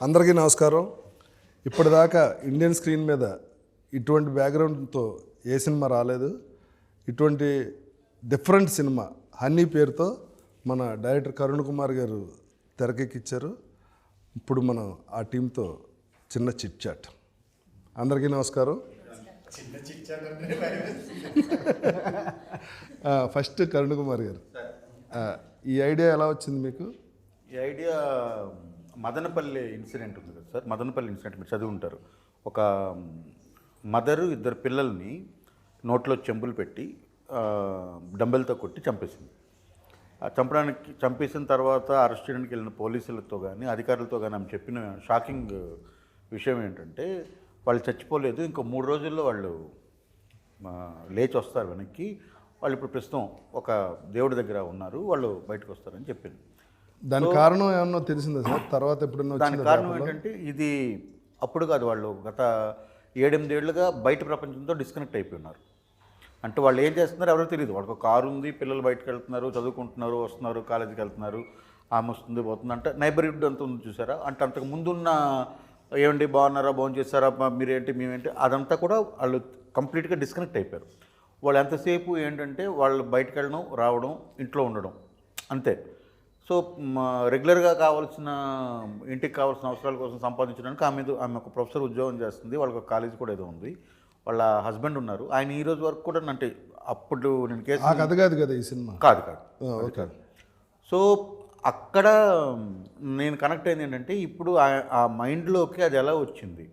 అందరికీ నమస్కారం. ఇప్పటిదాకా ఇండియన్ స్క్రీన్ మీద ఇటువంటి బ్యాక్గ్రౌండ్తో ఏ సినిమా రాలేదు. ఇటువంటి డిఫరెంట్ సినిమా హనీ పేరుతో మన డైరెక్టర్ కరుణ్ కుమార్ గారు తెరకెక్కించారు. ఇప్పుడు మనం ఆ టీంతో చిన్న చిట్ చాట్. అందరికీ నమస్కారం. ఫస్ట్ కరుణ్ కుమార్ గారు, ఈ ఐడియా ఎలా వచ్చింది మీకు? ఈ ఐడియా మదనపల్లి ఇన్సిడెంట్ ఉంది కదా సార్. మదనపల్లి ఇన్సిడెంట్ మీరు చదివి ఉంటారు. ఒక మదరు ఇద్దరు పిల్లల్ని నోట్లో చెంబులు పెట్టి డంబెల్తో కొట్టి చంపేసింది. చంపేసిన తర్వాత అరెస్ట్ చేయడానికి వెళ్ళిన పోలీసులతో కానీ అధికారులతో కానీ ఆమె చెప్పిన షాకింగ్ విషయం ఏంటంటే వాళ్ళు చచ్చిపోలేదు, ఇంకో 3 రోజుల్లో వాళ్ళు లేచి వస్తారు వెనక్కి, వాళ్ళు ఇప్పుడు ప్రస్తుతం ఒక దేవుడి దగ్గర ఉన్నారు, వాళ్ళు బయటకు వస్తారని చెప్పింది. దాని కారణం ఏమన్నా తెలిసిందా సార్? తర్వాత ఎప్పుడన్నా దాని కారణం ఏంటంటే ఇది అప్పుడు కాదు, వాళ్ళు గత 7-8 ఏళ్ళుగా బయట ప్రపంచంతో డిస్కనెక్ట్ అయిపోయి ఉన్నారు. అంటే వాళ్ళు ఏం చేస్తున్నారు ఎవరో తెలియదు. వాళ్ళకి ఒక కారు ఉంది, పిల్లలు బయటకు వెళ్తున్నారు, చదువుకుంటున్నారు, వస్తున్నారు, కాలేజీకి వెళ్తున్నారు, ఆమె వస్తుంది పోతుంది. అంటే నైబర్హుడ్ అంత ఉంది చూసారా. అంటే అంతకు ముందున్న ఏమండి బాగున్నారా, భోజనం చేస్తారా, మీరేంటి మేమేంటి, అదంతా కూడా వాళ్ళు కంప్లీట్గా డిస్కనెక్ట్ అయిపోయారు. వాళ్ళు ఎంతసేపు ఏంటంటే వాళ్ళు బయటకు వెళ్ళడం, రావడం, ఇంట్లో ఉండడం అంతే. సో రెగ్యులర్గా కావాల్సిన ఇంటికి కావాల్సిన అవసరాల కోసం సంపాదించడానికి ఆమె ఒక ప్రొఫెసర్ ఉద్యోగం చేస్తుంది, వాళ్ళకి ఒక కాలేజ్ కూడా ఏదో ఉంది, వాళ్ళ హస్బెండ్ ఉన్నారు. ఆయన ఈ రోజు వరకు కూడా అంటే అప్పుడు నేను కేసు కథ కాదు కదా ఈ సినిమా? కాదు. ఓకే. సో అక్కడ నేను కనెక్ట్ అయింది ఏంటంటే ఇప్పుడు ఆ మైండ్లోకి అది ఎలా వచ్చింది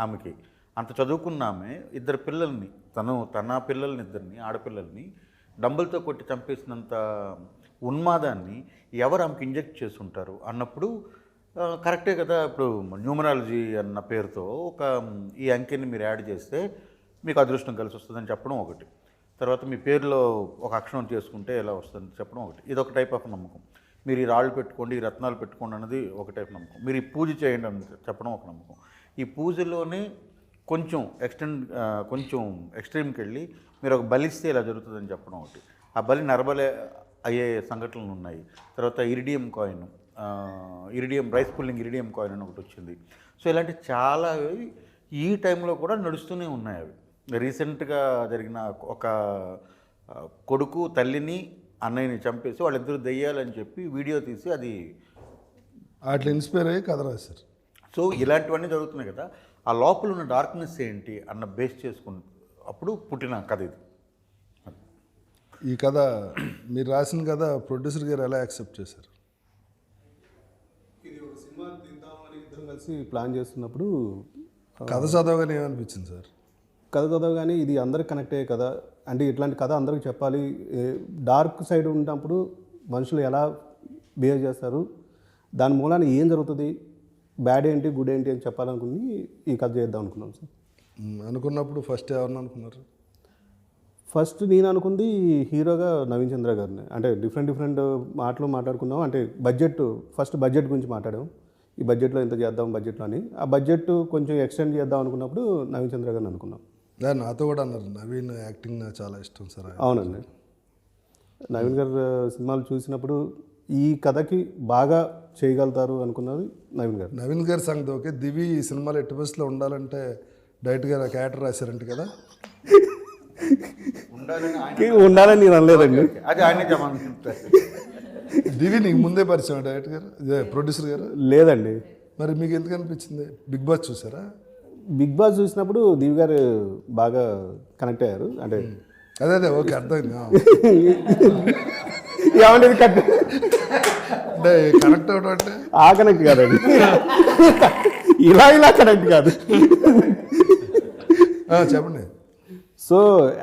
ఆమెకి. అంత చదువుకున్న ఆమె ఇద్దరు పిల్లల్ని, తన పిల్లల్ని, ఇద్దరిని ఆడపిల్లల్ని డంబుల్తో కొట్టి చంపేసినంత ఉన్మాదాన్ని ఎవరు ఆమెకి ఇంజెక్ట్ చేస్తుంటారు అన్నప్పుడు కరెక్టే కదా. ఇప్పుడు న్యూమరాలజీ అన్న పేరుతో ఈ అంకెని మీరు యాడ్ చేస్తే మీకు అదృష్టం కలిసి వస్తుందని చెప్పడం ఒకటి, తర్వాత మీ పేరులో ఒక అక్షరం చేసుకుంటే ఎలా వస్తుందని చెప్పడం ఒకటి, ఇది ఒక టైప్ ఆఫ్ నమ్మకం. మీరు ఈ రాళ్ళు పెట్టుకోండి, ఈ రత్నాలు పెట్టుకోండి అన్నది ఒక టైప్ నమ్మకం. మీరు ఈ పూజ చేయండి అని చెప్పడం ఒక నమ్మకం. ఈ పూజలోనే కొంచెం ఎక్స్ట్రీమ్కి వెళ్ళి మీరు ఒక బలిస్తే ఇలా జరుగుతుందని చెప్పడం ఒకటి. ఆ బలి నరబలి అయ్యే సంఘటనలు ఉన్నాయి. తర్వాత iridium coin, rice pulling iridium coin అని ఒకటి వచ్చింది. సో ఇలాంటి చాలా ఈ టైంలో కూడా నడుస్తూనే ఉన్నాయి. అవి రీసెంట్గా జరిగిన ఒక కొడుకు తల్లిని అన్నయ్యని చంపేసి వాళ్ళిద్దరూ దెయ్యాలని చెప్పి వీడియో తీసి అది అట్లా ఇన్స్పైర్ అయ్యి కథ రాశారు. సో ఇలాంటివన్నీ జరుగుతున్నాయి కదా. ఆ లోపల ఉన్న డార్క్నెస్ ఏంటి అన్న బేస్ చేసుకుని అప్పుడు పుట్టిన కథ ఇది. ఈ కథ మీరు రాసిన కథ ప్రొడ్యూసర్ గారు ఎలా యాక్సెప్ట్ చేశారు? ఇది ఒక సినిమా తీద్దామని ఇద్దరం కలిసి ప్లాన్ చేస్తున్నప్పుడు కథ చదవగానే ఏమనిపించింది సార్? కథ చదవగానే ఇది అందరికి కనెక్ట్ అయ్యే కథ, అంటే ఇట్లాంటి కథ అందరికి చెప్పాలి. డార్క్ సైడ్ ఉన్నప్పుడు మనుషులు ఎలా బిహేవ్ చేస్తారు, దాని మూలాన ఏం జరుగుతుంది, బ్యాడ్ ఏంటి గుడ్ ఏంటి అని చెప్పాలనుకుని ఈ కథ చేద్దాం అనుకున్నాం సార్. అనుకున్నప్పుడు ఫస్ట్ ఎవరిని అనుకున్నారు? ఫస్ట్ నేను అనుకుంది హీరోగా నవీన్ చంద్ర గారిని. అంటే డిఫరెంట్ మాటలు మాట్లాడుకున్నాం. అంటే ఫస్ట్ బడ్జెట్ గురించి మాట్లాడాం. ఈ బడ్జెట్లో ఇంత చేద్దాం బడ్జెట్లో అని. ఆ బడ్జెట్ కొంచెం ఎక్స్టెండ్ చేద్దాం అనుకున్నప్పుడు నవీన్ చంద్ర గారిని అనుకున్నాం. నాతో కూడా అన్నారు నవీన్ యాక్టింగ్ నాకు చాలా ఇష్టం సార్. అవునండి, నవీన్ గారు సినిమాలు చూసినప్పుడు ఈ కథకి బాగా చేయగలుగుతారు అనుకున్నది నవీన్ గారు. నవీన్ గారి సంగతి ఓకే. దివి ఈ సినిమాలో ఎట్టి బస్సులో ఉండాలంటే డైరెక్ట్ గారు క్యారెక్టర్ రాశారంట కదా? ఉండాలని నేను అనలేదండి, అది ఆయనే చెప్పాలి. దివి నీకు ముందే పరిచయం డైరెక్టర్ గారు, ప్రొడ్యూసర్ గారు? లేదండి. మరి మీకు ఎందుకు అనిపించింది? బిగ్ బాస్ చూసారా? బిగ్ బాస్ చూసినప్పుడు దివి గారు బాగా కనెక్ట్ అయ్యారు. అంటే అదే ఓకే, అర్థమైంది. ఏమంటే అంటే కనెక్ట్ అవడం అంటే ఆ కనెక్ట్ కాదండి, ఇలా కనెక్ట్ కాదు. చెప్పండి. సో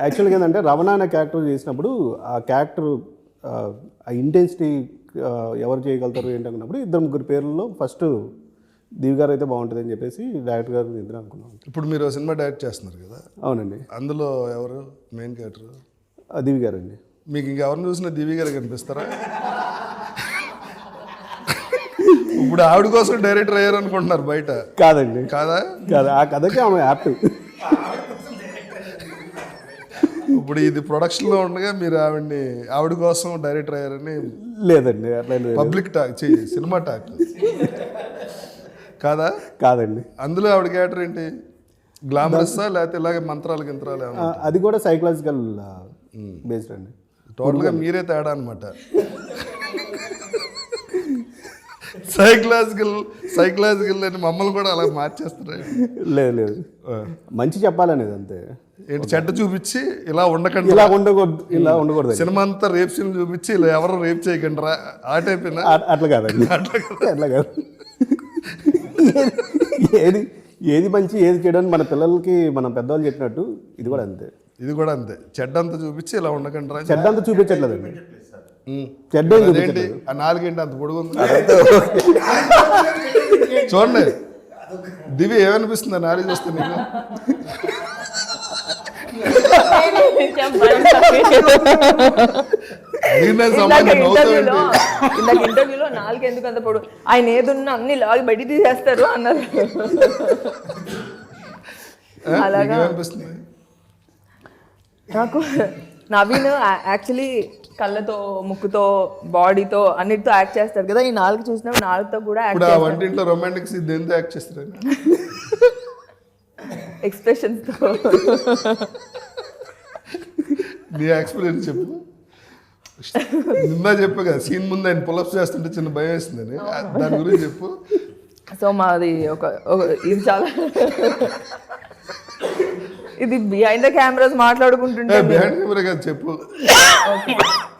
యాక్చువల్గా ఏంటంటే రమణ అనే క్యారెక్టర్ చేసినప్పుడు ఆ క్యారెక్టర్ ఆ ఇంటెన్సిటీ ఎవరు చేయగలుగుతారు ఏంటనుకున్నప్పుడు 2-3 పేర్లలో ఫస్ట్ దివి గారు అయితే బాగుంటుంది అని చెప్పేసి డైరెక్టర్ గారు ఇద్దరు అనుకున్నాం. ఇప్పుడు మీరు సినిమా డైరెక్ట్ చేస్తున్నారు కదా? అవునండి. అందులో ఎవరు మెయిన్ క్యారెక్టర్? దివి గారు అండి. మీకు ఇంకెవరిని చూసినా దివి గారు కనిపిస్తారా? ఇప్పుడు ఆవిడ కోసం డైరెక్టర్ అయ్యారు అనుకుంటున్నారు బయట? కాదండి. కాదా? కాదు, ఆ కథకి ఆమె యాప్ట్. ఇప్పుడు ఇది ప్రొడక్షన్లో ఉండగా మీరు ఆవిడ కోసం డైరెక్టర్ అయ్యారని? లేదండి, అట్లా పబ్లిక్ టాక్ సినిమా టాక్. కాదా? కాదండి. అందులో ఆవిడ క్యారెక్టర్ ఏంటి? గ్లామరస్సా లేకపోతే ఇలాగే మంత్రాలు గింత్రాలు ఏమన్నా? అది కూడా సైకలాజికల్ బేస్డ్ అండి. టోటల్గా మీరే తేడా అనమాట. సైకలాజికల్ అని మమ్మల్ని కూడా అలా మార్చేస్తారు. లేదు మంచి చెప్పాలనేది అంతే. ఏంటి చెడ్డ చూపించి ఇలా ఉండకండి, ఇలా ఉండకూడదు. సినిమా అంతా రేప్ సీన్ చూపించి ఇలా ఎవరు రేప్ చేయకండి రా ఆ టైప్. అట్లా కాదండి, అట్లా కాదు. ఏది మంచి ఏది చేయడానికి మన పిల్లలకి మనం పెద్దవాళ్ళు చెప్పినట్టు ఇది కూడా అంతే. ఇది కూడా అంతే, చెడ్డంతా చూపించి ఇలా ఉండకండి రా. చెడ్డంతా చూపించట్లేదండి. చెడ్డ ఏంటి ఆ నాలుగేంటి అంత పొడుగుంది? చూడండి దివి, ఏమనిపిస్తుంది ఆ నాలుగు చూస్తే నీకు? ఇంటర్వ్యూలో నాలుగు ఎందుకు అంత పొడు, ఆయన ఏదున్నా అన్ని లాగి బయట తీసేస్తారు అన్నారు. అలాగా అనిపిస్తుంది నాకు. నవీన్ యాక్చువల్లీ కళ్ళతో, ముక్కుతో, బాడీతో అన్నిటితో యాక్ట్ చేస్తారు కదా. ఈ నాలుగు చూసినప్పుడు నాలుగుతో కూడా ఇప్పుడు ఆ వంటింట్లో రొమాంటిక్స్ దేంతో యాక్ట్ చేస్తారు? ఎక్స్ప్రెషన్స్ తో. నీ ఎక్స్పీరియన్స్ చెప్పు. నిన్న చెప్పు కదా సీన్ ముందు ఆయన పులప్స్ చేస్తుంటే చిన్న భయం వేస్తుందని, దాని గురించి చెప్పు. సో మాది ఒక ఇది చాలా ఇది బిహైండ్ ద కెమెరాస్ మాట్లాడుకుంటుంటే. బిహైండ్ కెమెరా కాదు చెప్పు.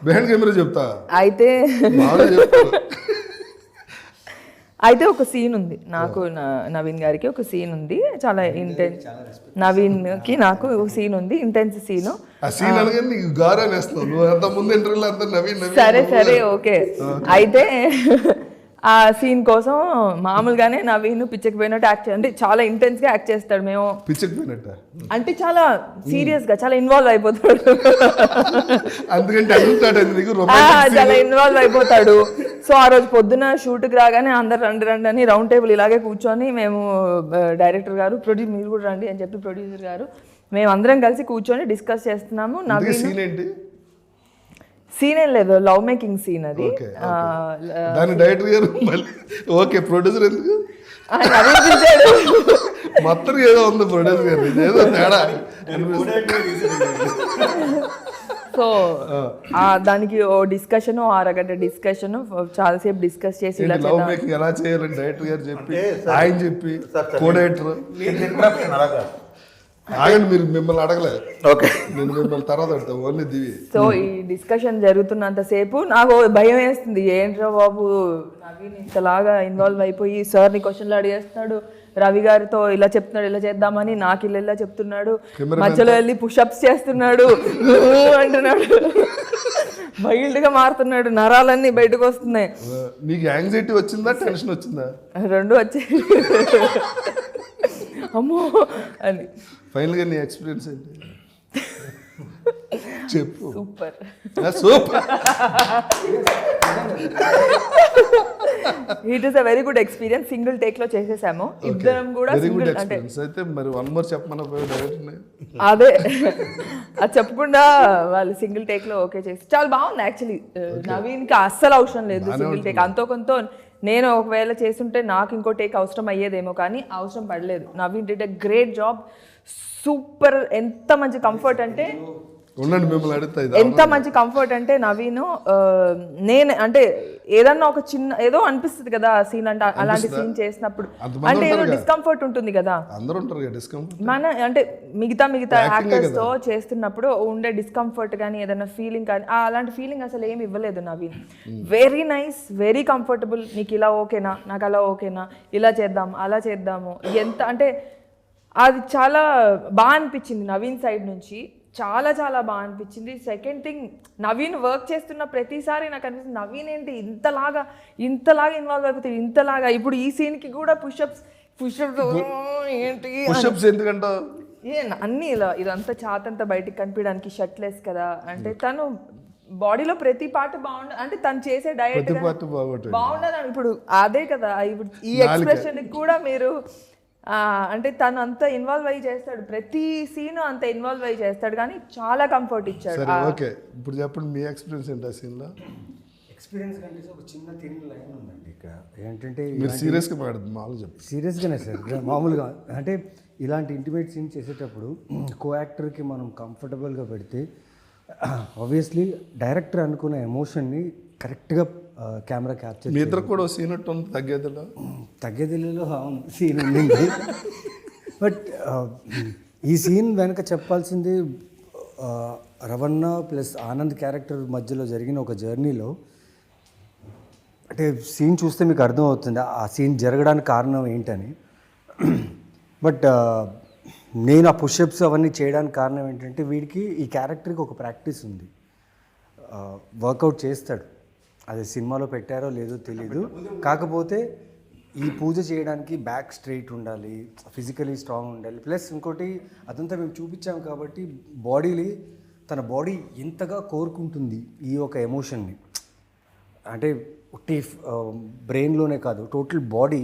బిహైండ్ కెమెరా చెప్తా అయితే ఒక సీన్ ఉంది నాకు, నవీన్ గారికి ఒక సీన్ ఉంది, చాలా ఇంటెన్స్. నవీన్కి నాకు సీన్ ఉంది, ఇంటెన్స్ సీను. ఆ సీన్ అనగానే నీకు గారాన్ని వేస్తావు నువ్వు. అంత ముందు ఇంటర్వ్యూలో అంతా నవీన్. సరే ఓకే. అయితే ఆ సీన్ కోసం మామూలుగానే నవీన్ పిచ్చకి పోయినట్టు యాక్ట్ అంటే చాలా ఇంటెన్స్ గా యాక్ట్ చేస్తాడు. మేము పిచ్చకి పోయినట్ట అంటే చాలా సీరియస్ గా చాలా ఇన్వాల్వ్ అయిపోతాడు. చాలా ఇన్వాల్వ్ అయిపోతాడు. సో ఆ రోజు పొద్దున షూట్కి రాగానే అందరు రండి అని రౌండ్ టేబుల్ ఇలాగే కూర్చొని మేము, డైరెక్టర్ గారు, మీరు కూడా రండి అని చెప్పి ప్రొడ్యూసర్ గారు, మేము అందరం కలిసి కూర్చొని డిస్కస్ చేస్తున్నాము. నవీన్ సీన్ ఏం లేదు, లవ్ మేకింగ్ సీన్ అది. దాని డైరెక్టర్ గారు ఓకే, ప్రొడ్యూసర్ ఎందుకు మొత్తం ఏదో ఉంది ప్రొడ్యూసర్ గారు, ఏదో తేడా. సో దానికి ఓ డిస్కషన్, అరగంట డిస్కషన్, చాలాసేపు డిస్కస్ చేసి ఇలా లవ్ మేకింగ్ ఎలా చేయాలని డైరెక్టర్ గారు చెప్పి, ఆయన చెప్పి, కో డైరెక్టర్ ఆగండి, మీరు మిమ్మల్ని అడగలేదు. ఓకే, నేను మిమ్మల్ని తర్వాత అడుగుతా, ఓన్లీ దివి. సో ఈ డిస్కషన్ జరుగుతున్నంతసేపు నాకు భయం వేస్తుంది. ఏంట్రా బాబు నవీన్ ఇంతలాగా ఇన్వాల్వ్ అయిపోయి సార్ని క్వశ్చన్లు అడిగేస్తున్నాడు, రవి గారితో ఇలా చెప్తున్నాడు, ఇలా చేద్దామని, నాకు ఇలా చెప్తున్నాడు, మధ్యలో వెళ్ళి పుషప్స్ చేస్తున్నాడు అంటున్నాడు, వైల్డ్గా మారుతున్నాడు, నరాలన్నీ బయటకు వస్తున్నాయి. నీకు యాంగ్జైటీ వచ్చిందా, టెన్షన్ వచ్చిందా? రెండు వచ్చాయి. అమ్మో అని. ఫైనల్గా నీ ఎక్స్పీరియన్స్ ఏంటి చెప్పు. Super. It is a very good experience. Single take లో చేసేసాము ఇద్దరం కూడా. అయితే మరి వన్ మోర్ చెప్పమని అదే అది చెప్పకుండా వాళ్ళు సింగిల్ టేక్ లో ఓకే చేసి చాలా బాగుంది. యాక్చువల్లీ నవీన్ కి అస్సలు అవసరం లేదు సింగిల్ టేక్. అంతో కొంత నేను ఒకవేళ చేస్తుంటే నాకు ఇంకో టేక్ అవసరం అయ్యేదేమో, కానీ అవసరం పడలేదు. Naveen did a great job. Super. ఎంత మంచి కంఫర్ట్ అంటే, ఎంత మంచి కంఫర్ట్ అంటే నవీన్, నేను అంటే ఏదన్నా ఒక చిన్న ఏదో అనిపిస్తుంది కదా సీన్ అంటే, అలాంటి సీన్ చేసినప్పుడు అంటే ఏదో డిస్కంఫర్ట్ ఉంటుంది కదా మన, అంటే మిగతా యాక్టర్స్ తో చేస్తున్నప్పుడు ఉండే డిస్కంఫర్ట్ కానీ ఏదైనా ఫీలింగ్ కానీ, అలాంటి ఫీలింగ్ అసలు ఏమి ఇవ్వలేదు Naveen. Very nice, very comfortable. నీకు ఇలా ఓకేనా, నాకు అలా ఓకేనా, ఇలా చేద్దాం, అలా చేద్దాము, ఎంత అంటే అది చాలా బాగా అనిపించింది నవీన్ సైడ్ నుంచి. చాలా చాలా బాగా అనిపించింది. సెకండ్ థింగ్, నవీన్ వర్క్ చేస్తున్న ప్రతిసారి నాకు అనిపిస్తుంది నవీన్ ఏంటి ఇంతలాగా ఇన్వాల్వ్ అయిపోతుంది, ఇంతలాగా. ఇప్పుడు ఈ సీన్కి కూడా పుషప్స్ ఏంటి అన్నీ ఇలా, ఇదంతా చాతంతా బయటికి కనిపించడానికి షర్ట్లెస్ కదా, అంటే తను బాడీలో ప్రతి పార్ట్ బాగుండదు, అంటే తను చేసే డయట్ బాగుండదు. ఇప్పుడు అదే కదా, ఇప్పుడు ఈ ఎక్స్ప్రెషన్ కూడా మీరు అంటే తను అంత ఇన్వాల్వ్ అయ్యి చేస్తాడు, ప్రతి సీన్ అంత ఇన్వాల్వ్ అయ్యి చేస్తాడు, కానీ చాలా కంఫర్ట్ ఇచ్చాడు. ఓకే, ఇప్పుడు చెప్పండి మీ ఎక్స్పీరియన్స్ ఏంటి ఆ సీన్లో? ఎక్స్పీరియన్స్ కంటే ఒక చిన్న తిరిగి లైన్ ఉందండి ఇక్కడ ఏంటంటే మీరు సీరియస్గా మాట్లాడుతుంది మామూలు చెప్పు. సీరియస్గానే సార్ మామూలుగా అంటే ఇలాంటి ఇంటిమేట్ సీన్ చేసేటప్పుడు కో యాక్టర్కి మనం కంఫర్టబుల్గా పెడితే ఆబ్వియస్లీ డైరెక్టర్ అనుకున్న ఎమోషన్ని కరెక్ట్గా కెమెరా క్యాప్చర్ మీ ఇద్దరు కూడా సీన్ ఉంది తగ్గేదిలో. తగ్గదిల్లులో సీన్ ఉండింది బట్ ఈ సీన్ వెనక చెప్పాల్సింది రవణ ప్లస్ ఆనంద్ క్యారెక్టర్ మధ్యలో జరిగిన ఒక జర్నీలో అంటే సీన్ చూస్తే మీకు అర్థమవుతుంది ఆ సీన్ జరగడానికి కారణం ఏంటని. బట్ నేను ఆ పుషప్స్ అవన్నీ చేయడానికి కారణం ఏంటంటే వీడికి ఈ క్యారెక్టర్కి ఒక ప్రాక్టీస్ ఉంది, వర్కౌట్ చేస్తాడు. అది సినిమాలో పెట్టారో లేదో తెలీదు, కాకపోతే ఈ పూజ చేయడానికి బ్యాక్ స్ట్రైట్ ఉండాలి, ఫిజికలీ స్ట్రాంగ్ ఉండాలి. ప్లస్ ఇంకోటి అదంతా మేము చూపించాం కాబట్టి బాడీని తన బాడీ ఎంతగా కోరుకుంటుంది ఈ ఒక ఎమోషన్ని. అంటే ఒట్టి బ్రెయిన్లోనే కాదు టోటల్ బాడీ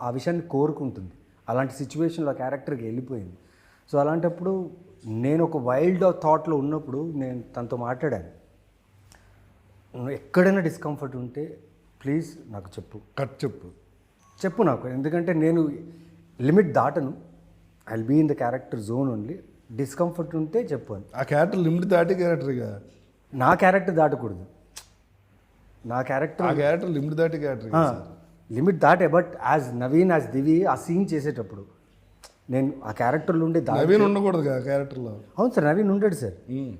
ఆ విషయాన్ని కోరుకుంటుంది. అలాంటి సిచ్యువేషన్లో క్యారెక్టర్కి వెళ్ళిపోయింది. సో అలాంటప్పుడు నేను ఒక వైల్డ్ థాట్లో ఉన్నప్పుడు నేను తనతో మాట్లాడాను, నువ్వు ఎక్కడైనా డిస్కంఫర్ట్ ఉంటే ప్లీజ్ నాకు చెప్పు నాకు, ఎందుకంటే నేను లిమిట్ దాటను, I will be in the character zone only. Discomfort ఉంటే చెప్పు అని. ఆ క్యారెక్టర్ లిమిట్ దాటి క్యారెక్టర్గా నా క్యారెక్టర్ దాటకూడదు, నా క్యారెక్టర్ ఆ క్యారెక్టర్ లిమిట్ దాటి క్యారెక్టర్ లిమిట్ దాటే. బట్ యాజ్ నవీన్ యాజ్ దివి ఆ సీన్ చేసేటప్పుడు నేను ఆ క్యారెక్టర్లో ఉండే నవీన్ ఉండకూడదు కదా క్యారెక్టర్లో. అవును సార్, నవీన్ ఉండడు సార్.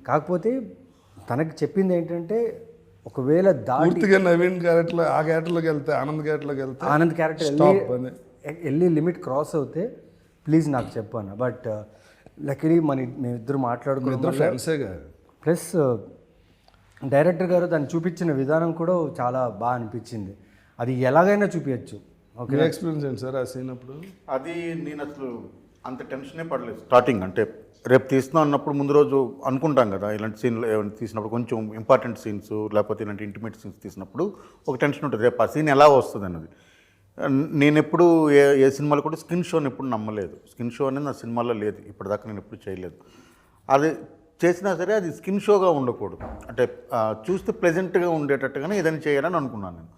కాకపోతే తనకి చెప్పింది ఏంటంటే ఒకవేళ పూర్తిగా నవీన్ క్యారెక్టర్లో ఆ క్యారెక్టర్లోకి వెళ్తే ఆనంద్ క్యారెక్టర్ వెళ్ళి లిమిట్ క్రాస్ అవుతే ప్లీజ్ నాకు చెప్పాను. బట్ లక్కీలీ మేమిద్దరు మాట్లాడుకున్నాం. ఫ్రెండ్సేగా. ప్లస్ డైరెక్టర్ గారు దాన్ని చూపించిన విధానం కూడా చాలా బాగా అనిపించింది. అది ఎలాగైనా చూపించచ్చు. ఓకే, ఎక్స్పీరియన్స్ ఏంటి సార్ ఆ సీన్ అప్పుడు? అది నేను అసలు అంత టెన్షనే పడలేదు స్టార్టింగ్. అంటే రేపు తీస్తున్నాం అన్నప్పుడు ముందు రోజు అనుకుంటాం కదా, ఇలాంటి సీన్లు ఏమైనా తీసినప్పుడు కొంచెం ఇంపార్టెంట్ సీన్స్ లేకపోతే ఇలాంటి ఇంటిమేట్ సీన్స్ తీసినప్పుడు ఒక టెన్షన్ ఉంటుంది, రేపు ఆ సీన్ ఎలా వస్తుంది అన్నది. నేను ఎప్పుడు ఏ సినిమాలో కూడా స్కిన్ షోని ఎప్పుడు నమ్మలేదు. స్కిన్ షో అనేది నా సినిమాలో లేదు, ఇప్పటిదాకా నేను ఎప్పుడు చేయలేదు. అది చేసినా సరే అది స్కిన్ షోగా ఉండకూడదు, అంటే చూస్తే ప్లెజెంట్గా ఉండేటట్టుగానే ఏదైనా చేయాలని అనుకున్నాను నేను.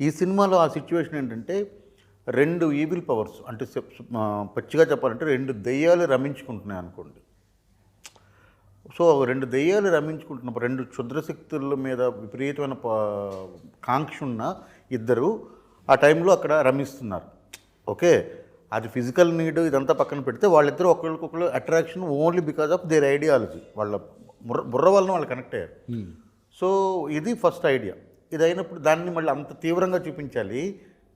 ఈ సినిమాలో ఆ సిచ్యువేషన్ ఏంటంటే 2 ఈవిల్ పవర్స్, అంటే పచ్చిగా చెప్పాలంటే 2 దెయ్యాలు రమించుకుంటున్నాయి అనుకోండి. సో 2 దెయ్యాలు రమించుకుంటున్నప్పుడు 2 క్షుద్రశక్తుల మీద విపరీతమైన కాంక్ష ఉన్న ఇద్దరు ఆ టైంలో అక్కడ రమిస్తున్నారు. ఓకే, అది ఫిజికల్ నీడ్ ఇదంతా పక్కన పెడితే వాళ్ళిద్దరూ ఒకరికొకరు attraction only because of their ideology. వాళ్ళ బుర్ర వలన వాళ్ళు కనెక్ట్ అయ్యారు. సో ఇది ఫస్ట్ ఐడియా. ఇది అయినప్పుడు దాన్ని మళ్ళీ అంత తీవ్రంగా చూపించాలి.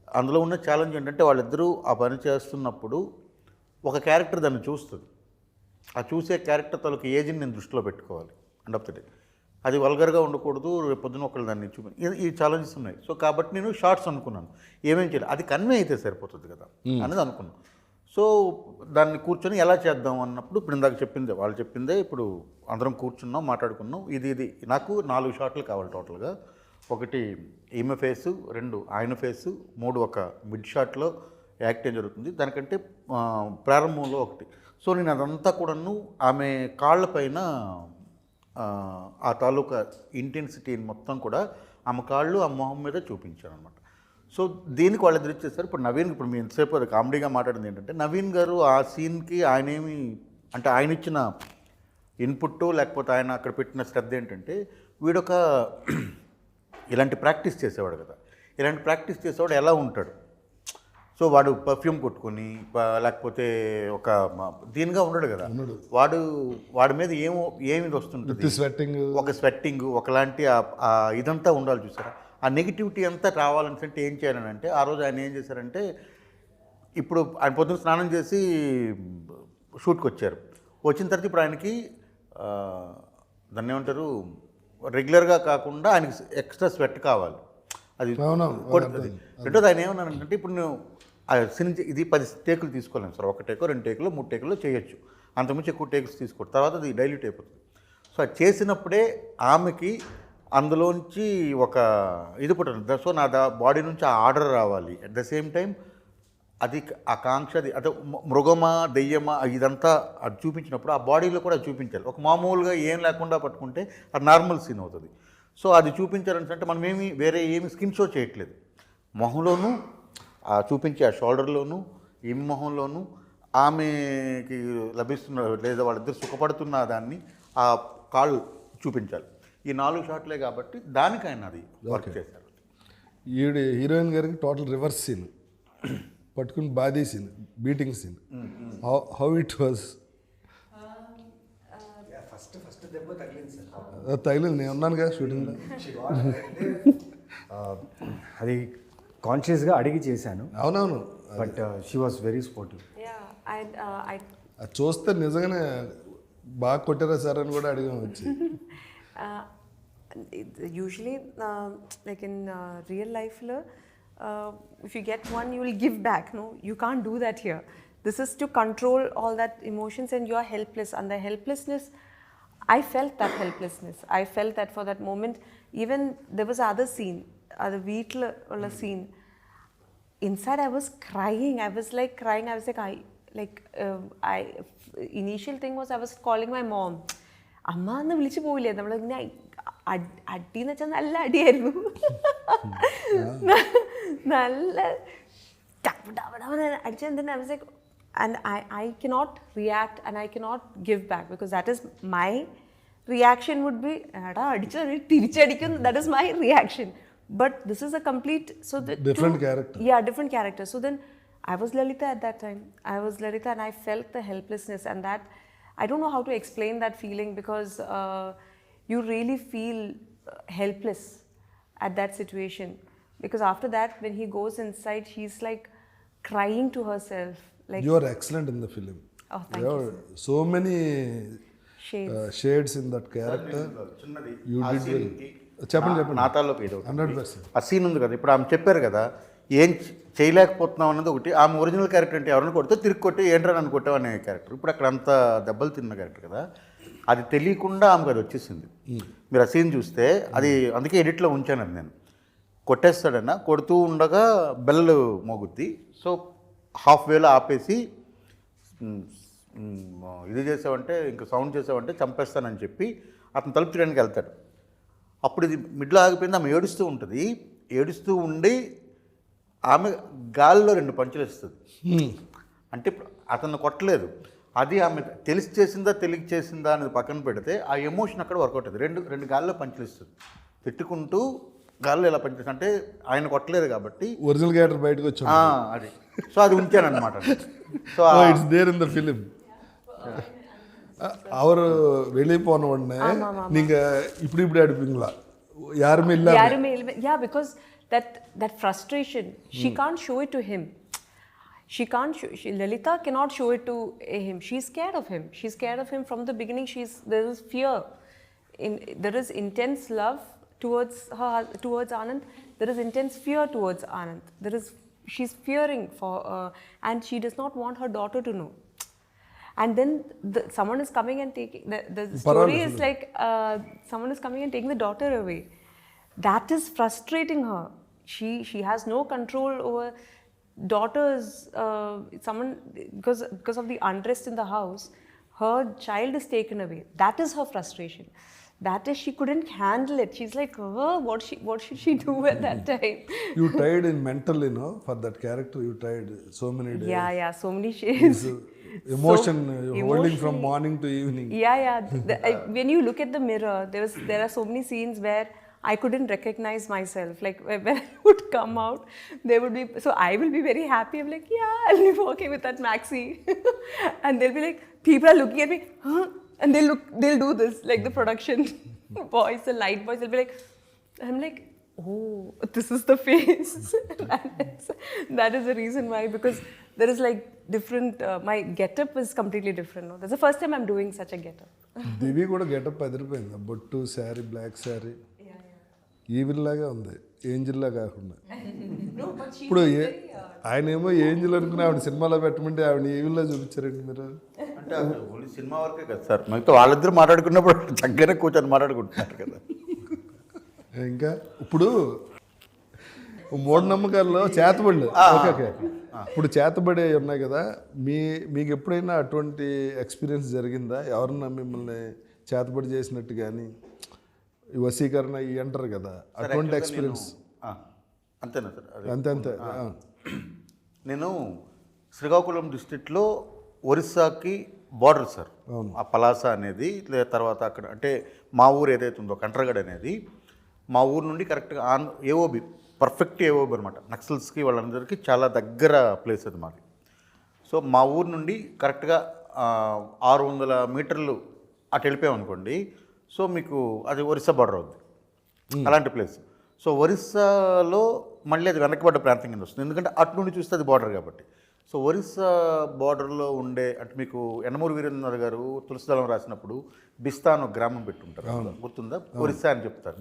అందులో ఉన్న ఛాలెంజ్ ఏంటంటే వాళ్ళిద్దరూ ఆ పని చేస్తున్నప్పుడు ఒక క్యారెక్టర్ దాన్ని చూస్తుంది. ఆ చూసే క్యారెక్టర్ తాలూకు ఏజ్ని నేను దృష్టిలో పెట్టుకోవాలి. ఎండ్ ఆఫ్ ద డే అది వల్గర్గా ఉండకూడదు. రేపు పొద్దున ఒకళ్ళు దాన్ని ఈ ఛాలెంజెస్ ఉన్నాయి. సో కాబట్టి నేను షార్ట్స్ అనుకున్నాను, ఏమేం చేయాలి, అది కన్వే అయితే సరిపోతుంది కదా అనేది అనుకున్నాను. సో దాన్ని కూర్చొని ఎలా చేద్దాం అన్నప్పుడు ఇప్పుడు ఇందాక చెప్పిందే వాళ్ళు చెప్పిందే ఇప్పుడు అందరం కూర్చున్నాం, మాట్లాడుకున్నాం. ఇది నాకు 4 షాట్లు కావాలి టోటల్గా. 1 ఈమె ఫేసు, 2 ఆయన ఫేసు, 3 ఒక మిడ్ షాట్లో యాక్ట్ ఏం జరుగుతుంది, దానికంటే ప్రారంభంలో 1. సో నేను అదంతా కూడాను ఆమె కాళ్ళపైన ఆ తాలూకా ఇంటెన్సిటీని మొత్తం కూడా ఆమె కాళ్ళు ఆ మొహం మీద చూపించాను అనమాట. సో దీనికి వాళ్ళు ఎదురు ఇచ్చేస్తారు. ఇప్పుడు నవీన్, ఇప్పుడు మీ ఎంతసేపు అది కామెడీగా మాట్లాడింది ఏంటంటే నవీన్ గారు ఆ సీన్కి ఆయనేమి అంటే ఆయన ఇచ్చిన ఇన్పుట్ లేకపోతే ఆయన అక్కడ పెట్టిన శ్రద్ధ ఏంటంటే వీడొక ఇలాంటి ప్రాక్టీస్ చేసేవాడు కదా. ఇలాంటి ప్రాక్టీస్ చేసేవాడు ఎలా ఉంటాడు? సో వాడు పర్ఫ్యూమ్ కొట్టుకొని లేకపోతే ఒక దీనిగా ఉండడు కదా. వాడి మీద ఏమి వస్తుంటుంది, ఒక స్వెట్టింగ్ ఒకలాంటి ఇదంతా ఉండాలి చూసారా. ఆ నెగిటివిటీ అంతా రావాలంటే ఏం చేయాలని అంటే ఆ రోజు ఆయన ఏం చేశారంటే, ఇప్పుడు ఆయన పొద్దున్న స్నానం చేసి షూట్కి వచ్చారు. వచ్చిన తర్వాత ఇప్పుడు ఆయనకి దాన్ని ఏమంటారు, రెగ్యులర్గా కాకుండా ఆయనకి ఎక్స్ట్రా స్వెట్ కావాలి. అది కొడుతుంది. రెండోది ఆయన ఏమన్నానంటే, ఇప్పుడు నువ్వు ఇది 10 టేకులు తీసుకోలేము సార్, 1 టేకో 2 టేకులో 3 టేకుల్లో చేయొచ్చు, అంతకుమించి ఎక్కువ టేక్స్ తీసుకోవడం తర్వాత అది డైల్యూట్ అయిపోతుంది. సో అది చేసినప్పుడే ఆమెకి అందులోంచి ఒక ఇది పుట్టింది. సో నా బాడీ నుంచి ఆ ఆర్డర్ రావాలి. అట్ ద సేమ్ టైం అది ఆకాంక్ష, అది అదే మృగమా దెయ్యమా ఇదంతా అది చూపించినప్పుడు ఆ బాడీలో కూడా చూపించాలి. ఒక మామూలుగా ఏం లేకుండా పట్టుకుంటే అది నార్మల్ సీన్ అవుతుంది. సో అది చూపించాలని అంటే మనం వేరే ఏమి స్కిన్ షో చేయట్లేదు. మొహంలోనూ చూపించే ఆ షోల్డర్లోనూ ఈమె మొహంలోనూ ఆమెకి లభిస్తున్న లేదా వాళ్ళిద్దరు సుఖపడుతున్న దాన్ని ఆ కాళ్ళు చూపించాలి. ఈ 4 షాట్లే కాబట్టి దానికి ఆయన అది వర్క్ చేశారు. ఈవిడ హీరోయిన్ గారికి టోటల్ రివర్స్ సీన్, పట్టుకుని బాదీ scene, beating scene. How it was? First దెబ్బ తగిలింది సార్. తగిలింది, నేను ఉన్నాను కదా షూటింగ్లో. అది కాన్షియస్గా అడిగి చేశాను, అవునవును. But she was very sportive. అది చూస్తే నిజంగానే బాగా కొట్టారా సార్ అని కూడా అడిగాము వచ్చి. Usually, like in real life, if you get one, you will give back. No, you can't do that here. This is to control all that emotions, and you are helpless. And the helplessness, I felt that helplessness. I felt that for that moment. Even there was other scene, other vehicle scene. Inside, I was crying. I was like crying. I was like, initial thing was I was calling my mom. അമ്മ എന്ന് വിളിച്ചു പോയില്ലേ, നമ്മളിങ്ങനെ അടിന്ന് വെച്ചാൽ നല്ല അടിയായിരുന്നു, നല്ല അടിച്ച. I was like, and I cannot react and I cannot give back because that is my reaction would be എടാ അടിച്ച തിരിച്ചടിക്കും, that is my reaction. But this is a complete different character. Yeah, different character. So then I was Lalita at that time. I was Lalita and I felt the helplessness, and that I don't know how to explain that feeling because you really feel helpless at that situation. Because after that, when he goes inside, she's like crying to herself. Like, You are excellent in the film. Oh, thank There you. are so many shades in that character. చిన్నది You ఆ did well. సీన్కి చెప్పండి. నాతాల్లోకి ఇది 100%. ఆ scene ఉంది కదా, ఇప్పుడు ఆమె చెప్పారు కదా ఏం చేయలేకపోతున్నాం అన్నది ఒకటి. ఆమె ఒరిజినల్ క్యారెక్టర్ అంటే ఎవరైనా కొడితే తిరిగి కొట్టి ఏంట్రా నన్ను కొట్టావు అనే క్యారెక్టర్. ఇప్పుడు అక్కడ అంత దెబ్బలు తిన్న క్యారెక్టర్ కదా, అది తెలియకుండా ఆమెకు అది వచ్చేసింది. మీరు ఆ సీన్ చూస్తే అది అందుకే ఎడిట్లో ఉంచాను అది. నేను కొట్టేస్తాడన్నా, కొడుతూ ఉండగా బెల్ మోగుద్ది. సో హాఫ్ వేలో ఆపేసి ఇది చేసావంటే ఇంకా సౌండ్ చేసావంటే చంపేస్తానని చెప్పి అతను తలుపు తీయడానికి వెళ్తాడు. అప్పుడు ఇది మిడ్లో ఆగిపోయింది. ఆమె ఏడుస్తూ ఉంటుంది. ఏడుస్తూ ఉండి ఆమె గాలిలో 2 పంచులు ఇస్తుంది. అంటే అతను కొట్టలేదు, అది ఆమె తెలిసి చేసిందా తెలియక చేసిందా అనేది పక్కన పెడితే ఆ ఎమోషన్ అక్కడ వర్కౌట్ అవుతుంది. రెండు గాల్లో పంచులు ఇస్తుంది, తిట్టుకుంటూ గాల్లో ఎలా పంచేస్తుంది అంటే ఆయన కొట్టలేదు కాబట్టి ఒరిజినల్ క్యారెక్టర్ బయటకు వచ్చి అది. సో అది ఉంచాను అనమాట. So it's there in the film. அவர் வெளியே போன உடனே நீங்க இப்படி அடிப்பீங்களா? யாருமே இல்ல. Yeah, because that frustration, she can't show it to him. Lalita cannot show it to him. She's scared of him. She's scared of him from the beginning. There is fear. There is intense love towards Anand. There is intense fear towards Anand. She's fearing for, and she does not want her daughter to know. And then someone is coming and taking the story is like someone is coming and taking the daughter away. That is frustrating her. She has no control over daughters. Someone because of the unrest in the house, her child is taken away. That is her frustration. That is, she couldn't handle it. She's like, oh, what should she do at that time? You tried in mental, for that character. You tried so many days. Yeah, so many shades. Emotion holding from morning to evening. Yeah. When you look at the mirror, there are so many scenes where I couldn't recognize myself. Like when I would come out, there would be, so I will be very happy. I'm like, yeah, I'll be walking with that maxi. And they'll be like, people are looking at me, huh? And they'll do this, like the production boys, the light boys, they'll be like, I'm like, oh, this is the face. That is the reason why, because there is like different, my getup is completely different. No? That's the first time I'm doing such a getup. దివి కూడా getup అదిరిపోయింది. బొట్టు, sari, black sari, evil లాగా ఉంది, angel లా కాకుండా. ఇప్పుడు ఆయన ఏమో angel అనుకుని ఆవిడ సినిమాలో పెట్టమంటే ఆవిడ ఈవిల్ లా చూపించారండి మీరు. అంటే ఓన్లీ సినిమా వరకే కదా సార్, మిగతా వాళ్ళిద్దరు మాట్లాడుకున్నప్పుడు దగ్గర కూర్చొని మాట్లాడుకుంటున్నారు కదా. ఇంకా ఇప్పుడు మూఢనమ్మకాల్లో చేతబడులు ఓకే ఇప్పుడు చేతబడి ఉన్నాయి కదా, మీకు ఎప్పుడైనా అటువంటి ఎక్స్పీరియన్స్ జరిగిందా? ఎవరన్నా మిమ్మల్ని చేతబడి చేసినట్టు కానీ ఈ వశీకరణ ఇవి అంటారు కదా, అటువంటి ఎక్స్పీరియన్స్. అంతేనా సార్? అంతే. నేను శ్రీకాకుళం డిస్ట్రిక్ట్లో ఒరిస్సాకి బార్డర్ సార్. ఆ పలాస అనేది తర్వాత అక్కడ అంటే మా ఊరు ఏదైతే ఉందో కంట్రగడ్ అనేది మా ఊరు నుండి కరెక్ట్గా ఏఓబి పర్ఫెక్ట్ ఏఓబి అనమాట. నక్సల్స్కి వాళ్ళందరికీ చాలా దగ్గర ప్లేస్ అది మాది. సో మా ఊరు నుండి కరెక్ట్గా 600 మీటర్లు అటు వెళ్ళిపోయామనుకోండి, సో మీకు అది ఒరిస్సా బార్డర్ అవుద్ది. అలాంటి ప్లేస్. సో ఒరిస్సాలో మళ్ళీ అది వెనకబడ్డ ప్రాంతం కింద వస్తుంది, ఎందుకంటే అటు నుండి చూస్తే అది బార్డర్ కాబట్టి. సో ఒరిస్సా బార్డర్లో ఉండే అంటే మీకు యనమూరి వీరేంద్రనాథ్ గారు తులసిదళం రాసినప్పుడు బిస్తా అని ఒక గ్రామం పెట్టుంటారు, గుర్తుందా? ఒరిస్సా అని చెప్తారు.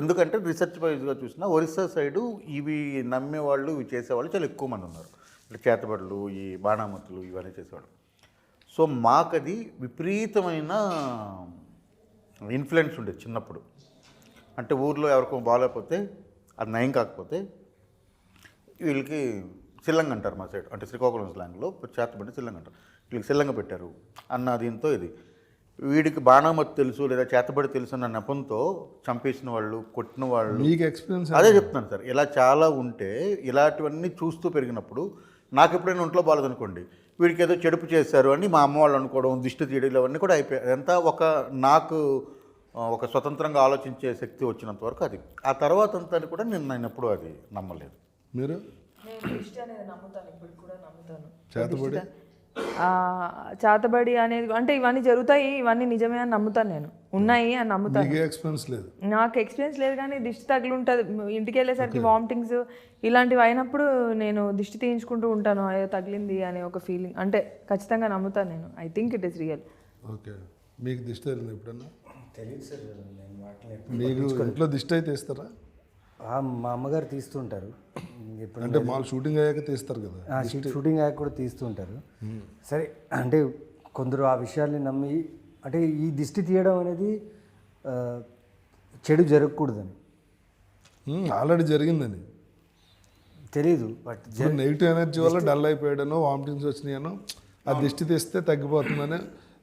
ఎందుకంటే రీసెర్చ్ వైజ్గా చూసినా ఒరిస్సా సైడు ఇవి నమ్మేవాళ్ళు ఇవి చేసేవాళ్ళు చాలా ఎక్కువ మంది ఉన్నారు. అంటే చేతబడులు, ఈ బాణామతులు ఇవన్నీ చేసేవాళ్ళు. సో మాకది విపరీతమైన ఇన్ఫ్లుయెన్స్ ఉండేది చిన్నప్పుడు. అంటే ఊర్లో ఎవరికో బాగాలేకపోతే అది నయం కాకపోతే వీళ్ళకి సిల్లంగ అంటారు మా సైడ్, అంటే శ్రీకాకుళం స్లాంగ్లో చేతబడి సిల్లంగ అంటారు. వీళ్ళకి సిల్లంగ పెట్టారు అన్న దీంతో ఇది వీడికి బాణామతి తెలుసు లేదా చేతబడి తెలుసు అన్న నెపంతో చంపేసిన వాళ్ళు, కొట్టిన వాళ్ళు. మీకు ఎక్స్పీరియన్స్ అదే చెప్తున్నాను సార్. ఇలా చాలా ఉంటే ఇలాంటివన్నీ చూస్తూ పెరిగినప్పుడు నాకు ఎప్పుడైనా ఒంట్లో బాగాలేదనుకోండి, వీడికి ఏదో చెడుపు చేశారు అని మా అమ్మ వాళ్ళు అనుకోవడం, దిష్టి తీయడం ఇవన్నీ కూడా అయిపోయాయి. అదంతా నాకు ఒక స్వతంత్రంగా ఆలోచించే శక్తి వచ్చినంత వరకు అది. ఆ తర్వాత అంతా కూడా నేను ఎప్పుడూ అది నమ్మలేదు. మీరు? నేను దిష్టి అనేది నమ్ముతాను, ఇప్పుడు కూడా నమ్ముతాను. చేతబడి చేతబడి అనేది అంటే ఇవన్నీ జరుగుతాయి, ఇవన్నీ నిజమే అని నమ్ముతాను, నేను ఉన్నాయి అని నమ్ముతాను. మీకు ఎక్స్పీరియన్స్ లేదు? నాకు ఎక్స్పీరియన్స్ లేదు, కానీ దిష్టి తగిలి ఉంటుంది. ఇంటికి వెళ్ళేసరికి వామిటింగ్స్ ఇలాంటివి అయినప్పుడు నేను దిష్టి తీయించుకుంటూ ఉంటాను, అయ్యో తగిలింది అనే ఒక ఫీలింగ్. అంటే ఖచ్చితంగా నమ్ముతాను నేను. I think it is real. Okay. మీకు దిష్టి తగిలింది ఎప్పుడన్నా? తెలియదు సార్, నేను వాటిని మీకు ఇంట్లో దిష్టి అయితే తీస్తారా? మా అమ్మగారు తీస్తుంటారు. ఎప్పుడు అంటే మాకు షూటింగ్ అయ్యాక తీస్తారు కదా? షూటింగ్ అయ్యాక కూడా తీస్తుంటారు. సరే, అంటే కొందరు ఆ విషయాల్ని నమ్మి, అంటే ఈ దిష్టి తీయడం అనేది చెడు జరగకూడదని. ఆల్రెడీ జరిగిందని తెలీదు, బట్ నెగిటివ్ ఎనర్జీ వల్ల డల్ అయిపోయాడనో, వామిటింగ్స్ వచ్చినాయనో, ఆ దిష్టి తీస్తే తగ్గిపోతుందని.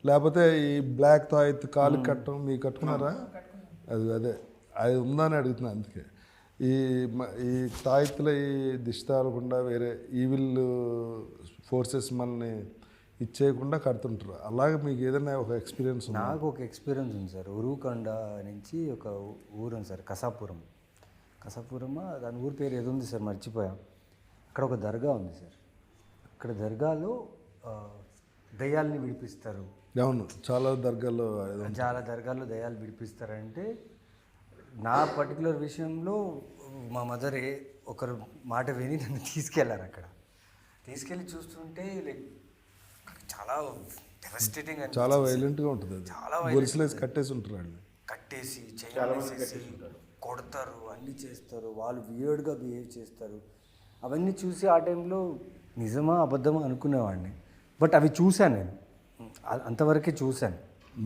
లేకపోతే ఈ బ్లాక్ తాయిత్ కాలుకి కట్టడం మీకు కట్టుకున్నారా? అదే అది ఉందని అడుగుతున్నాను. అందుకే ఈ తాయిత్తులో ఈ దిష్టి తాగకుండా వేరే ఈవిల్ ఫోర్సెస్ మనల్ని ఇచ్చేయకుండా కడుతుంటారు. అలాగే మీకు ఏదైనా ఒక ఎక్స్పీరియన్స్ ఉంది? నాకు ఒక ఎక్స్పీరియన్స్ ఉంది సార్. ఉరుకొండ నుంచి ఒక ఊరు ఉంది సార్, కసాపురం. దాని ఊరి పేరు ఏదో ఉంది సార్, మర్చిపోయాం. అక్కడ ఒక దర్గా ఉంది సార్. అక్కడ దర్గాలో దయ్యాల్ని విడిపిస్తారు. అవును, చాలా దర్గాల్లో దయ్యాలు విడిపిస్తారంటే, నా పర్టికులర్ విషయంలో మా మదర్ ఒకరు మాట విని నన్ను తీసుకెళ్ళారు. అక్కడ తీసుకెళ్ళి చూస్తుంటే లైక్ చాలా డెవస్టేటింగ్, చాలా వైలెంట్గా ఉంటుంది. అది చాలా గొలుసులేసి కట్టేసి ఉంటారు వాళ్ళు. కట్టేసి కొడతారు, అన్నీ చేస్తారు. వాళ్ళు వియర్డ్గా బిహేవ్ చేస్తారు. అవన్నీ చూసి ఆ టైంలో నిజమా అబద్ధమా అనుకునేవాడిని. బట్ అవి చూశాను నేను, అంతవరకే చూశాను.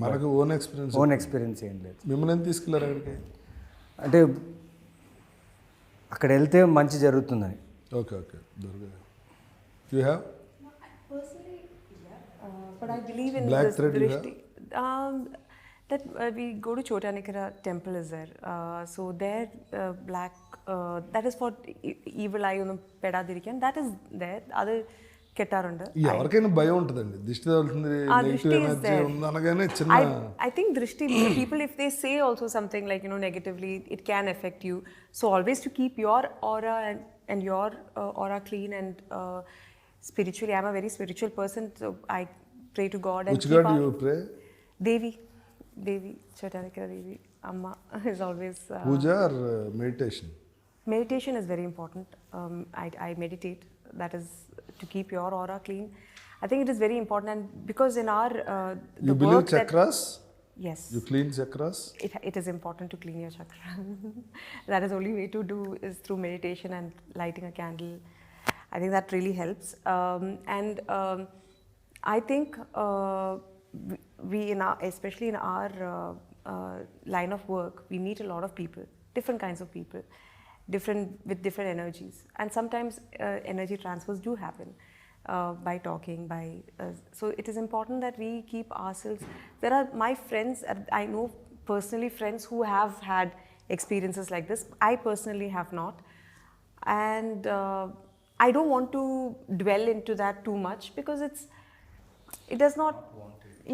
మనకు ఓన్ ఎక్స్పీరియన్స్ ఏం లేదు. మిమ్మల్ని ఎందుకు తీసుకెళ్ళారు అక్కడికి? అంటే అక్కడ వెళ్తే మంచి జరుగుతుందని. Okay. Dargah you have? Personally, but I believe in Black this thread you drishti. That we go to Chotanikara temple is there. So there, black, that is for evil eye, peda dirikan. That is there. Other kettarunda. ఎవరికైనా భయం ఉంటుందండి, దిష్టి తగులుతుంది, negative energy ఉంది అనగానే చిన్న. I think drishti, people if they say also something like negatively, it can affect you. So always to keep your aura and your aura clean and spiritually. I'm a very spiritual person, so I pray to God. And Which God you pray? Devi, Chotanikara Devi, Amma is always. Puja or meditation? Meditation is very important. I meditate. That is to keep your aura clean. I think it is very important, and because in our you believe chakras? Yes. You clean chakras? It is important to clean your chakra. That is only way to do is through meditation and lighting a candle. I think that really helps. I think we especially in our line of work, we meet a lot of people, different kinds of people, with different energies, and sometimes energy transfers do happen by talking. So it is important that we keep ourselves. There are my friends. I know personally friends who have had experiences like this. I personally have not. And I don't want to dwell into that too much because it does not,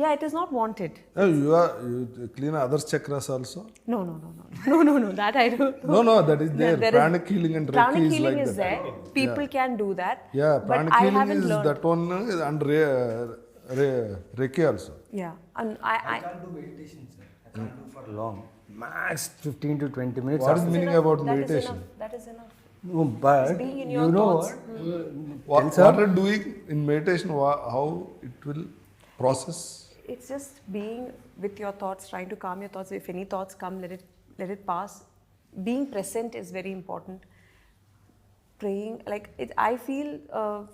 yeah, it is not wanted. You clean others chakras also? No, that I don't. No, that is there. There is- Pranic healing and Pranic Reiki is healing like is that. there. People can do that. Yeah, but pranic I healing haven't is learned. that one and Reiki also. Yeah, and I can't do meditation, sir. I can't do for long. Max 15 to 20 minutes. What is after- the meaning about that is meditation? enough. That is enough. No, but being in you your know thoughts. what? What are you doing in meditation? How it will process? It's just being with your thoughts, trying to calm your thoughts. If any thoughts come, let it pass. Being present is very important. Praying, like it, I feel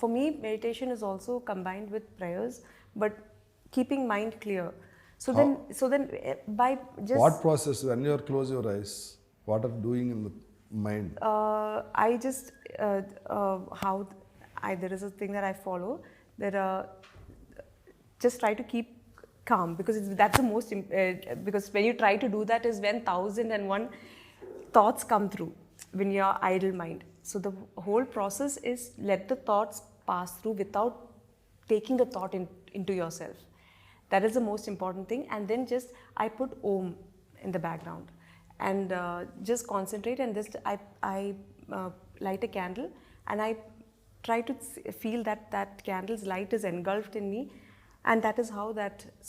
for me, meditation is also combined with prayers, but keeping mind clear. So then, by just What process when you close your eyes? What are you doing in the mind? I just there is a thing that I follow that just try to keep calm because that's the most because when you try to do that is when 1001 thoughts come through when you're idle mind. So the whole process is let the thoughts pass through without taking the thought into yourself. That is the most important thing. And then just I put Om in the background and just concentrate and just I light a candle and I try to feel that candle's light is engulfed in me, and that is how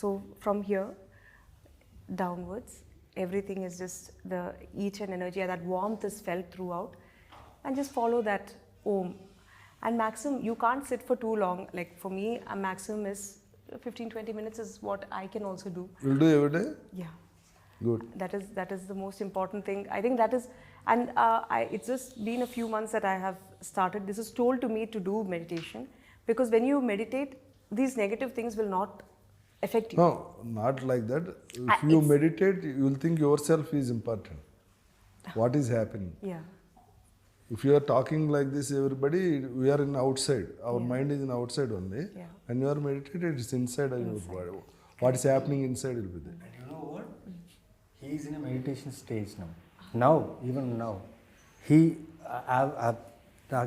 so from here downwards everything is just the each and energy, that warmth is felt throughout, and just follow that Om. And maximum, you can't sit for too long. Like for me, a maximum is 15-20 minutes is what I can also do. You'll do every day? Yeah. Good. That is the most important thing. I think that is, and it's just been a few months that I have started. This is told to me to do meditation because when you meditate, these negative things will not affect you. No, not like that. If you meditate, you will think yourself is important. What is happening? Yeah. If you are talking like this, everybody, we are in outside. Our mind is in outside only. Yeah. And you are meditated, it's inside your body. What is happening inside will be there. And you know what? He is in a meditation stage now. Now, even now.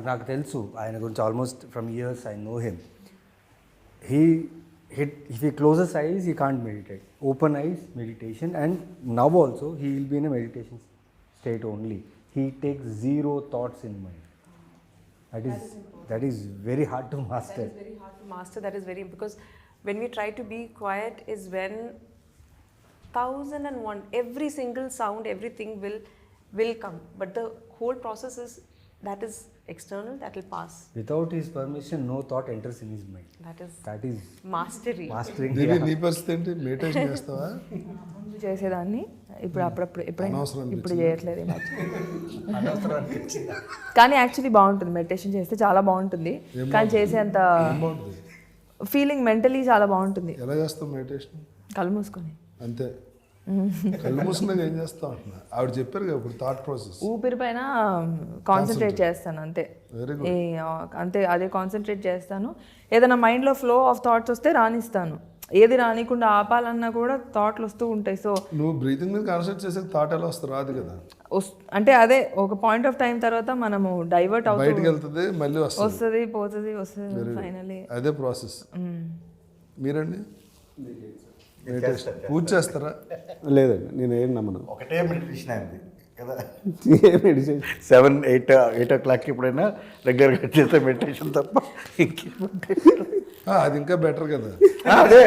నాకు తెలుసు ఆయన గురించి almost from years I know him if he closes eyes he can't meditate, open eyes meditation, and now also he will be in a meditation state only. He takes zero thoughts in mind. That is very hard to master. That is very hard to master. That is very, because when we try to be quiet is when 1001 every single sound, everything will come, but the whole process is that is external, that will pass. Without his permission no thought enters in his mind. That is Mastery. mastering. దీని నీ పరిస్థితి ఏంటి? Meditation చేస్తావా? చేసేదాన్ని ఇప్పుడు అనవసరం ఇప్పుడు చేయట్లేదు ఈ మధ్య. కానీ యాక్చువల్లీ బాగుంటుంది మెడిటేషన్ చేస్తే, చాలా బాగుంటుంది. కానీ చేసేంత బాగుంటుంది. ఫీలింగ్ మెంటలీ చాలా బాగుంటుంది. ఎలా చేస్తావు మెడిటేషన్? కళ్ళు మూసుకొని అంతే. కళ్ళు మూసుకున్నాక ఏం చేస్తావు అంటున్నా. ఆవిడ చెప్పారు కదా ఇప్పుడు థాట్ ప్రాసెస్. ఊపిరి పైన కాన్సన్ట్రేట్ చేస్తాను అంతే. Very good. అంతే, అదే కాన్సన్ట్రేట్ చేస్తాను. ఏదైనా మైండ్లో ఫ్లో ఆఫ్ థాట్స్ వస్తే రానిస్తాను. ఏది రానికుండా ఆపాలన్నా కూడా థాట్లు వస్తూ ఉంటాయి. సో నువ్వు బ్రీతింగ్ మీద కాన్సన్ట్రేట్ చేసే థాట్ ఎలా వస్తుంది? రాదు కదా. అంటే అదే ఒక పాయింట్ ఆఫ్ టైం తర్వాత మనము డైవర్ట్ బయటకు వెళ్తుంది, మళ్ళీ వస్తుంది, వస్తుంది ఫైనలీ. అదే ప్రాసెస్. మీరండి మెడిటేషన్ పూజ చేస్తారా? లేదండి, నేను ఏం నమ్మను. ఒకటే మెడిటేషన్ అయింది కదా. ఏ మెడిటేషన్ 7-8 o'clock ఎప్పుడైనా రెగ్యులర్గా చేసే మెడిటేషన్ తప్ప ఇంకేం మెడిటేషన్? అది ఇంకా బెటర్ కదా. అదే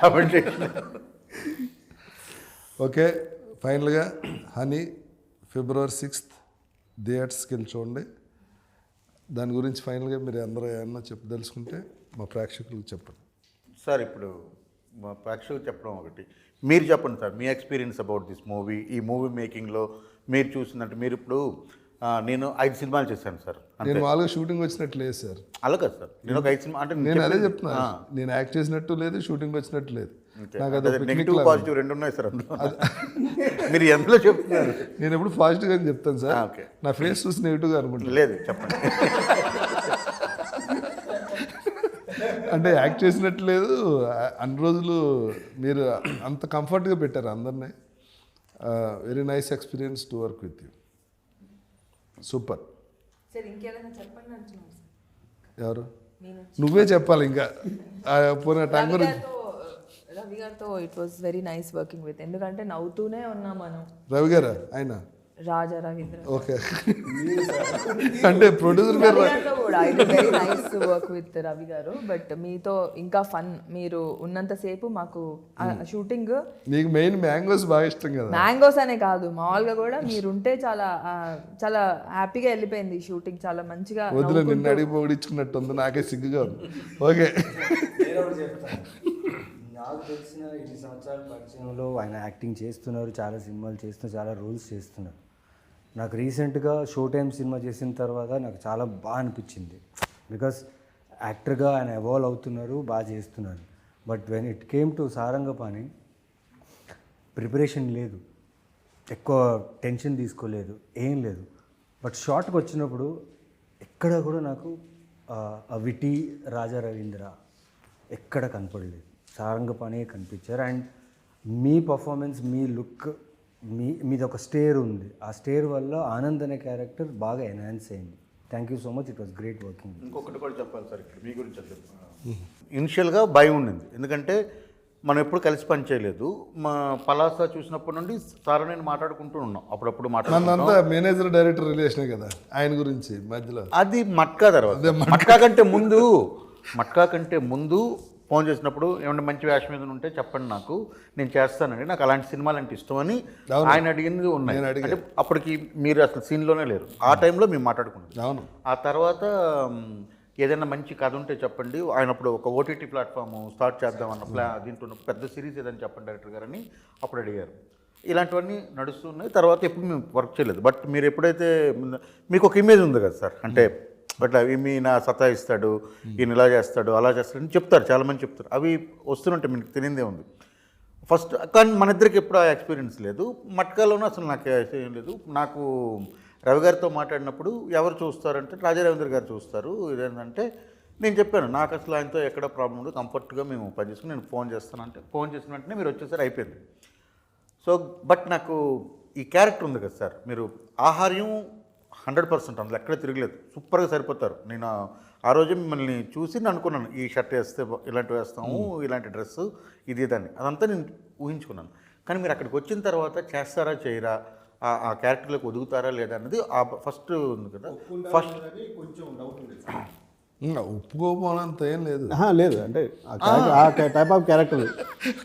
ఆ మెడిటేషన్. ఓకే, ఫైనల్గా హనీ February 6th థియేటర్స్కి వెళ్ళి చూడండి. దాని గురించి ఫైనల్గా మీరు అందరూ ఏమన్నా చెప్పదలుచుకుంటే మా ప్రేక్షకులకు చెప్పండి. సార్ ఇప్పుడు మా ప్రేక్షకులు చెప్పడం ఒకటి, మీరు చెప్పండి sir me experience about this movie. ఈ మూవీ మేకింగ్లో మీరు చూసిందంటే, మీరు ఇప్పుడు నేను 5 సినిమాలు చేశాను సార్. నేను వాళ్ళకి షూటింగ్ వచ్చినట్టు లేదు సార్. అలా కాదు సార్, నేను ఒక 5 సినిమా అంటే నేను అదే చెప్తున్నా. నేను యాక్ట్ చేసినట్టు లేదు, షూటింగ్ వచ్చినట్టు లేదు. నాకు అది నెగిటివ్ పాజిటివ్ 2 ఉన్నాయి సార్ అందులో. మీరు ఎందులో చెప్తున్నారు? నేను ఎప్పుడు పాజిటివ్గా చెప్తాను సార్. ఓకే. నా ఫేస్ చూసి నెగిటివ్గా అనుకుంటాను. లేదు చెప్పండి. అంటే యాక్ట్ చేసినట్టు లేదు. అన్ని రోజులు మీరు అంత కంఫర్ట్గా పెట్టారు అందరినీ. Very nice experience to work with you. Super. సరే ఇంకేదైనా చెప్పండి అంటున్నాను సార్. ఎవరు? నువ్వే చెప్పాలి ఇంకా. పోయిన టైం గురించి. రవి గారితో it was very nice working with, ఎందుకంటే నవ్వుతూనే ఉన్నాం మనం. రవి గారా ఆయన? రాజా రవీంద్ర ఓకే. అంటే ప్రొడ్యూసర్ పేరు రవి గారితో కూడా it very nice work with Ravi గారు. బట్ మీతో ఇంకా ఫన్, మీరు ఉన్నంతసేపు మాకు షూటింగ్. నీకు మెయిన్ మ్యాంగోస్ బాగా ఇష్టం కదా? మ్యాంగోస్ అనే కాదు, మామూలుగా కూడా మీరుంటే చాలా చాలా హ్యాపీగా వెళ్ళిపోయింది షూటింగ్, చాలా మంచిగా. వద్దులే, నిన్ను అడిగి పొగిడించుకున్నట్టు ఉంది, నాకే సిగ్గుగా ఉంది. ఓకే. నాకు తెలిసిన 8 సంవత్సరాల పరిచయంలో ఆయన యాక్టింగ్ చేస్తున్నారు, చాలా సినిమాలు చేస్తున్నారు, చాలా రోల్స్ చేస్తున్నారు. నాకు రీసెంట్గా షో టైమ్ సినిమా చేసిన తర్వాత నాకు చాలా బాగా అనిపించింది. బికాస్ యాక్టర్గా ఆయన ఎవాల్వ్ అవుతున్నారు, బాగా చేస్తున్నారు. But when it came to Sarangapani, preparation లేదు, ఎక్కువ టెన్షన్ తీసుకోలేదు, ఏం లేదు. బట్ షార్ట్కి వచ్చినప్పుడు ఎక్కడ కూడా నాకు ఆ విటి రాజా రవీంద్ర ఎక్కడ కనపడలేదు, సారంగపాణి కనిపించారు. And me performance, me look, మీది ఒక స్టేర్ ఉంది, ఆ స్టేర్ వల్ల ఆనంద్ అనే క్యారెక్టర్ బాగా ఎన్హాన్స్ అయింది. Thank you so much, it was great working. ఇంకొకటి కూడా చెప్పాలి సార్ ఇక్కడ మీ గురించి. ఇనిషియల్గా భయం ఉండింది, ఎందుకంటే మనం ఎప్పుడు కలిసి పని చేయలేదు. మా పలాస చూసినప్పటి నుండి సార్ నేను మాట్లాడుకుంటూ ఉన్నాం, అప్పుడప్పుడు మనంతా మేనేజర్ డైరెక్టర్ రిలేషనే కదా ఆయన గురించి మధ్యలో. అది మట్కా తర్వాత, మట్కా కంటే ముందు ఫోన్ చేసినప్పుడు ఏమన్నా మంచి వేషం మీద ఉంటే చెప్పండి, నేను చేస్తానండి, నాకు అలాంటి సినిమాలు అంటే ఇష్టం అని ఆయన అడిగింది ఉన్నాయి. అంటే అప్పటికి మీరు అసలు సీన్లోనే లేరు, ఆ టైంలో మేము మాట్లాడుకున్నాం. అవును. ఆ తర్వాత ఏదైనా మంచి కథ ఉంటే చెప్పండి, ఆయన అప్పుడు ఒక ఓటీటీ ప్లాట్ఫామ్ స్టార్ట్ చేద్దామన్న దీంట్లో పెద్ద సిరీస్ ఏదని చెప్పండి డైరెక్టర్ గారని అప్పుడు అడిగారు. ఇలాంటివన్నీ నడుస్తున్నాయి. తర్వాత ఎప్పుడు మేము వర్క్ చేయలేదు. బట్ మీరు ఎప్పుడైతే మీకు ఒక ఇమేజ్ ఉంది కదా సార్, అంటే అట్లా ఈయన సతాయిస్తాడు, ఈయన ఇలా చేస్తాడు, అలా చేస్తాడు అని చెప్తారు, చాలామంది చెప్తారు. అవి వస్తుంటే మీకు తెలియదే ఉంది ఫస్ట్. కానీ మన ఇద్దరికి ఎప్పుడు ఆ ఎక్స్పీరియన్స్ లేదు. మట్కాలోనూ అసలు నాకు ఏం లేదు. నాకు రవి గారితో మాట్లాడినప్పుడు ఎవరు చూస్తారంటే రాజా రవీంద్ర గారు చూస్తారు. ఇదేంటంటే నేను చెప్పాను, నాకు అసలు ఆయనతో ఎక్కడ ప్రాబ్లం ఉండదు, కంఫర్ట్గా మేము పనిచేసుకుని నేను ఫోన్ చేస్తానంటే ఫోన్ చేసిన వెంటనే మీరు వచ్చేసరి అయిపోయింది. సో బట్ నాకు ఈ క్యారెక్టర్ ఉంది కదా సార్, మీరు ఆహార్యం 100% అందులో ఎక్కడ తిరగలేదు, సూపర్గా సరిపోతారు. నేను ఆ రోజు మిమ్మల్ని చూసి నేను అనుకున్నాను, ఈ షర్ట్ వేస్తే ఇలాంటివి వేస్తాము, ఇలాంటి డ్రెస్సు, ఇది దాన్ని అదంతా నేను ఊహించుకున్నాను. కానీ మీరు అక్కడికి వచ్చిన తర్వాత చేస్తారా చేయరా, ఆ క్యారెక్టర్లోకి ఒదుగుతారా లేదా అనేది ఆ ఫస్ట్ ఉంది కదా. ఫస్ట్ ఒప్పుకోపోనంత ఏం లేదు. లేదు అంటే ఆ టైప్ ఆఫ్ క్యారెక్టర్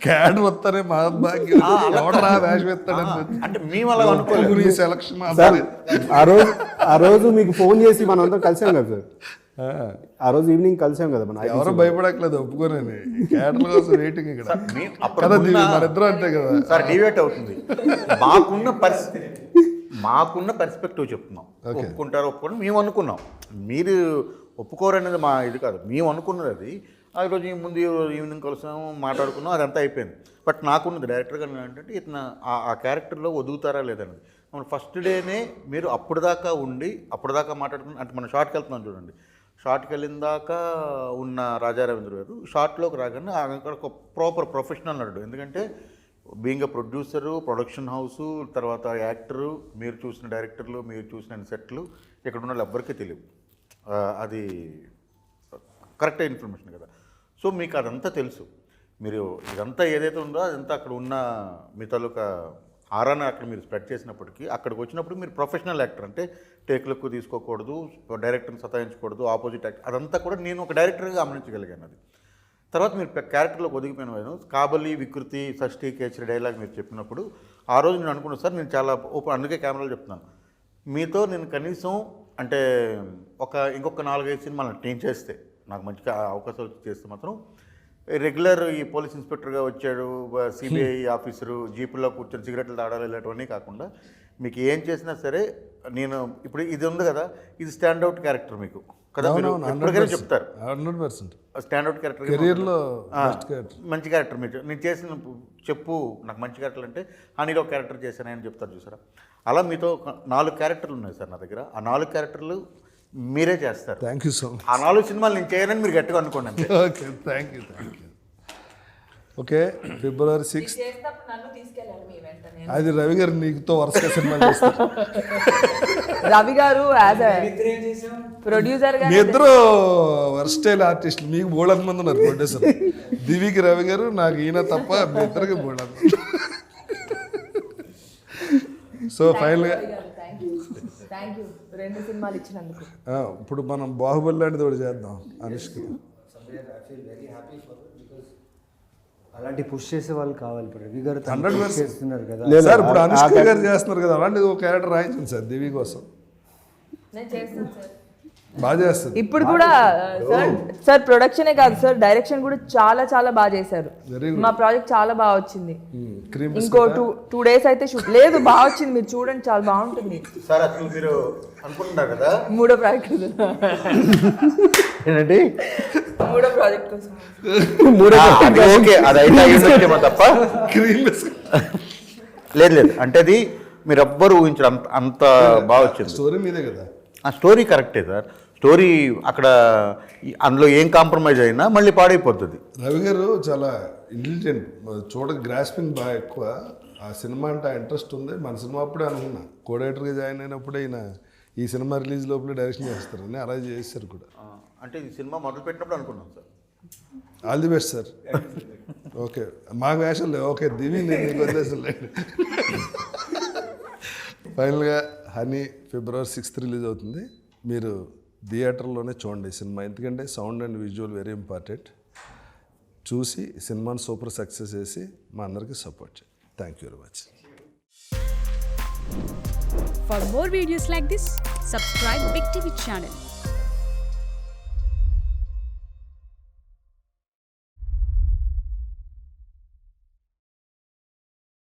క్యారెక్టర్ వస్తానే మహద్భాగ్యం, ఎవడరా వేషం ఎత్తాడని అంటే మేము అలా అనుకోలేదు. సెలక్షన్ ఆ రోజు మీకు ఫోన్ చేసి మనం అందరం కలిసాం కదా సార్, ఆ రోజు ఈవినింగ్ కలిసాం కదా మనం. ఎవరో భయపడట్లేదు, ఒప్పుకోనని క్యారెక్టర్ కోసం వెయిటింగ్ ఇక్కడ కదా. మన ఇద్దరు అంతే కదా సార్, డివేట్ అవుతుంది. మాకున్న పర్స్పెక్టివ్ చెప్తున్నాం. ఒప్పుకుంటారు ఒప్పుకోండి మేము అనుకున్నాం, మీరు ఒప్పుకోరనేది మా ఇది కాదు, మేము అనుకున్నది అది. ఆ రోజు ముందు ఈవినింగ్ కలిసాము, మాట్లాడుకున్నాం, అదంతా అయిపోయింది. బట్ నాకున్నది డైరెక్టర్ గారు ఏంటంటే ఇతను ఆ క్యారెక్టర్లో ఒదుగుతారా లేదన్నది. మన ఫస్ట్ డేనే మీరు అప్పటిదాకా ఉండి అప్పటిదాకా మాట్లాడుకుని, అంటే మనం షార్ట్కి వెళ్తున్నాం చూడండి, షార్ట్కి వెళ్ళిన దాకా ఉన్న రాజా రవీంద్ర గారు షార్ట్లోకి రాగానే అక్కడ ఒక ప్రాపర్ ప్రొఫెషనల్ నటుడు. ఎందుకంటే being a producer, production house, తర్వాత యాక్టరు, మీరు చూసిన డైరెక్టర్లు, మీరు చూసిన సెట్లు ఇక్కడ ఉన్న వాళ్ళు ఎవ్వరికీ తెలియదు. అది కరెక్ట్ ఇన్ఫర్మేషన్ కదా. సో మీకు అదంతా తెలుసు. మీరు ఇదంతా ఏదైతే ఉందో అదంతా అక్కడ ఉన్న మీ తాలూకా ఆరాన్ని అక్కడ మీరు స్ప్రెడ్ చేసినప్పటికీ, అక్కడికి వచ్చినప్పుడు మీరు ప్రొఫెషనల్ యాక్టర్, అంటే టేక్లకు తీసుకోకూడదు, డైరెక్టర్ని సతాయించకూడదు, ఆపోజిట్ యాక్టర్, అదంతా కూడా నేను ఒక డైరెక్టర్గా గమనించగలిగాను. అది తర్వాత మీరు క్యారెక్టర్లోకి ఒదిగిపోయిన కాబలి, వికృతి, షష్ఠి, కేచరి డైలాగ్ మీరు చెప్పినప్పుడు ఆ రోజు నేను అనుకున్నాను సార్, నేను చాలా ఓపెన్, అందుకే కెమెరాలో చెప్తున్నాను, మీతో నేను కనీసం అంటే ఇంకొక 4-5 సినిమాలు నేను చేస్తే, నాకు మంచిగా అవకాశాలు చేస్తే మాత్రం రెగ్యులర్ ఈ పోలీస్ ఇన్స్పెక్టర్గా వచ్చాడు, సిబిఐ ఆఫీసరు, జీపుల్లో కూర్చొని సిగరెట్లు తాడాలి, ఇలాంటివన్నీ కాకుండా మీకు ఏం చేసినా సరే నేను ఇప్పుడు ఇది ఉంది కదా, ఇది స్టాండౌట్ క్యారెక్టర్ మీకు కదా, ఎప్పటికైనా చెప్తారు 100% స్టాండౌట్ క్యారెక్టర్, కెరీర్లో మంచి క్యారెక్టర్ మీరు నేను చేసిన చెప్పు, నాకు మంచి క్యారెక్టర్ అంటే హనీలో క్యారెక్టర్ చేశానని చెప్తారు చూసారా. అలా మీతో 4 క్యారెక్టర్లు ఉన్నాయి సార్ నా దగ్గర. ఆ 4 క్యారెక్టర్లు మీరే చేస్తారు. Thank you so much. ఆ 4 సినిమాలు నేను చేయనని మీరు గట్టిగా అనుకోండి. Okay, thank you. Okay February 6th చేసినప్పుడు నన్ను తీసుకెళ్ళాలి మీ వెంటనే. అది రవి గారు నీకుతో వరుసగా సినిమాలు చేస్తారు. రవి గారు యాజ్ ప్రొడ్యూసర్ మీ గారు ఇద్దరు వర్స్టైల్ ఆర్టిస్టులు, మీకు బోళంత మంది ఉన్నారు ప్రొడ్యూసర్. దివికి రవి గారు, నాకు ఈయన తప్ప మీ ఇద్దరికి బోళంత. సో ఫైనల్గా థ్యాంక్ యూ 2 సినిమాలు ఇచ్చినందుకు. ఇప్పుడు మనం బాహుబలి లాంటిది ఒకటి చేద్దాం అనుష్కి. అలాంటి పుష్ చేసే వాళ్ళు కావాలి. ఇప్పుడు రవి గారు 100% చేస్తున్నారు కదా. సార్ ఇప్పుడు అనుష్క గారు చేస్తున్నారు కదా, అలాంటిది ఒక క్యారెక్టర్ రాయించండి సార్ దివి కోసం. నేను చేస్తాను సార్. బాగా చేస్తుంది. ఇప్పుడు కూడా సార్ ప్రొడక్షనే కాదు సార్, డైరెక్షన్ కూడా చాలా చాలా బాగా చేశారు. Very good. మా ప్రాజెక్ట్ చాలా బాగా వచ్చింది. క్రీమ్ ఇంకో 2 days అయితే షూట్ లేదు, బాగా వచ్చింది. మీరు చూడండి, చాలా బాగుంటుంది. సార్ అసలు మీరు అనుకుంటున్నారు కదా 3వ ప్రాజెక్ట్ ఏంటంటే 3వ ప్రాజెక్ట్ కోసం అది ఓకే, అది అయితే అయ్యిందేమో తప్ప క్రీమ్ లేదు లేదు, అంటే అది మీరు ఎవ్వరు ఊహించరు, అంత బాగా వచ్చింది. స్టోరీ మీదే కదా. ఆ స్టోరీ కరెక్టే సార్, స్టోరీ అక్కడ అందులో ఏం కాంప్రమైజ్ అయినా మళ్ళీ పాడైపోతుంది. రవి గారు చాలా ఇంటెలిజెంట్, గ్రాస్పింగ్ బాగా ఎక్కువ. ఆ సినిమా అంటే ఆ ఇంట్రెస్ట్ ఉంది. మన సినిమా అప్పుడే అనుకున్నా, కోడైటర్గా జాయిన్ అయినప్పుడే ఈయన ఈ సినిమా రిలీజ్ లోపలే డైరెక్షన్ చేస్తారని అలా చేశారు కూడా. అంటే ఈ సినిమా మొదలు పెట్టినప్పుడు అనుకున్నాం sir. All the best sir. Okay, మా వేషాలు ఓకే దివి, నేను నీకు వదిలేసాను. ఫైనల్గా హనీ ఫిబ్రవరి 6th రిలీజ్ అవుతుంది. మీరు థియేటర్లోనే చూడండి ఈ సినిమా, ఎందుకంటే sound and visual very important. చూసి సినిమాని సూపర్ సక్సెస్ చేసి మా అందరికీ సపోర్ట్ చేయండి. Thank you very much. For more videos like this, subscribe Big TV channel.